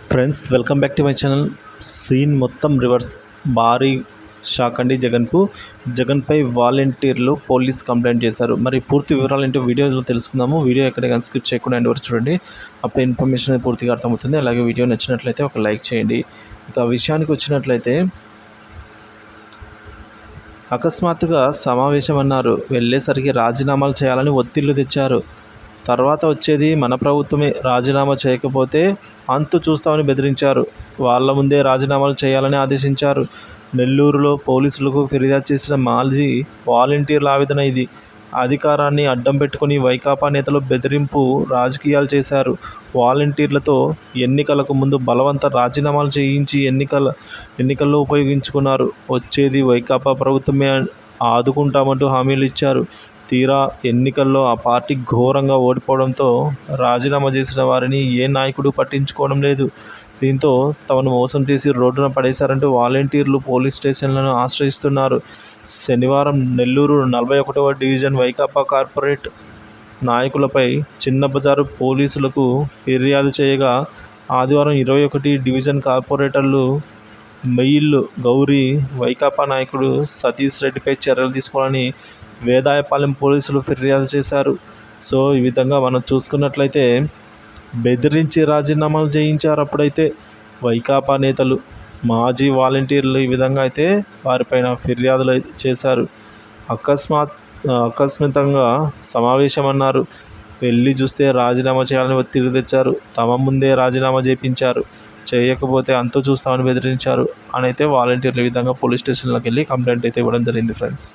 Friends welcome back to my channel. Scene మొత్తం reverse. భారీ shock అండి జగన్పై వాలంటీర్లు పోలీస్ కంప్లైంట్ చేశారు. మరి పూర్తి వివరాలు ఏంటో వీడియోలో తెలుసుకుందాము. వీడియో ఎక్కడ కానీ స్కిప్ చేయకుండా ఎండ్ వరకు చూడండి. అప్పుడు ఇన్ఫర్మేషన్ పూర్తిగా అర్థమవుతుంది. అలాగే వీడియో నచ్చినట్లయితే ఒక లైక్ చేయండి. ఇక విషయానికి వచ్చినట్లయితే అకస్మాత్తుగా సమావేశం అన్నారు. వెళ్ళేసరికి రాజీనామాలు చేయాలని ఒత్తిళ్లు తెచ్చారు. తర్వాత వచ్చేది మన ప్రభుత్వమే, రాజీనామా చేయకపోతే అంతు చూస్తామని బెదిరించారు. వాళ్ళ ముందే రాజీనామాలు చేయాలని ఆదేశించారు. నెల్లూరులో పోలీసులకు ఫిర్యాదు చేసిన మాజీ వాలంటీర్ల ఆవేదన ఇది. అధికారాన్ని అడ్డం పెట్టుకుని వైకాపా నేతలు బెదిరింపు రాజకీయాలు చేశారు. వాలంటీర్లతో ఎన్నికలకు ముందు బలవంత రాజీనామాలు చేయించి ఎన్నికల్లో ఉపయోగించుకున్నారు. వచ్చేది వైకాపా ప్రభుత్వమే, ఆదుకుంటామంటూ హామీలు ఇచ్చారు. తీరా ఎన్నికల్లో ఆ పార్టీ ఘోరంగా ఓడిపోవడంతో రాజీనామా చేసిన వారిని ఏ నాయకుడు పట్టించుకోవడం లేదు. దీంతో తమను మోసం చేసి రోడ్డున పడేశారంటూ వాలంటీర్లు పోలీస్ స్టేషన్లను ఆశ్రయిస్తున్నారు. శనివారం నెల్లూరు 41వ డివిజన్ వైకాపా కార్పొరేట్ నాయకులపై చిన్నబజారు పోలీసులకు ఫిర్యాదు చేయగా, ఆదివారం 21 డివిజన్ కార్పొరేటర్లు మెయిల్ గౌరీ వైకాపా నాయకుడు సతీష్ రెడ్డిపై చర్యలు తీసుకోవాలని వేదాయపాలెం పోలీసులు ఫిర్యాదు చేశారు. సో ఈ విధంగా మనం చూసుకున్నట్లయితే బెదిరించి రాజీనామాలు చేయించారు. అప్పుడైతే వైకాపా నేతలు, మాజీ వాలంటీర్లు ఈ విధంగా అయితే వారిపైన ఫిర్యాదులు చేశారు. అకస్మాత్తుగా సమావేశం అన్నారు. వెళ్ళి చూస్తే రాజీనామా చేయాలని ఒత్తిడి తెచ్చారు. తమ ముందే రాజీనామా చేయించారు. చేయకపోతే అంతు చూస్తామని బెదిరించారు అని అయితే వాలంటీర్లు ఈ విధంగా పోలీస్ స్టేషన్లోకి వెళ్ళి కంప్లైంట్ అయితే ఇవ్వడం జరిగింది ఫ్రెండ్స్.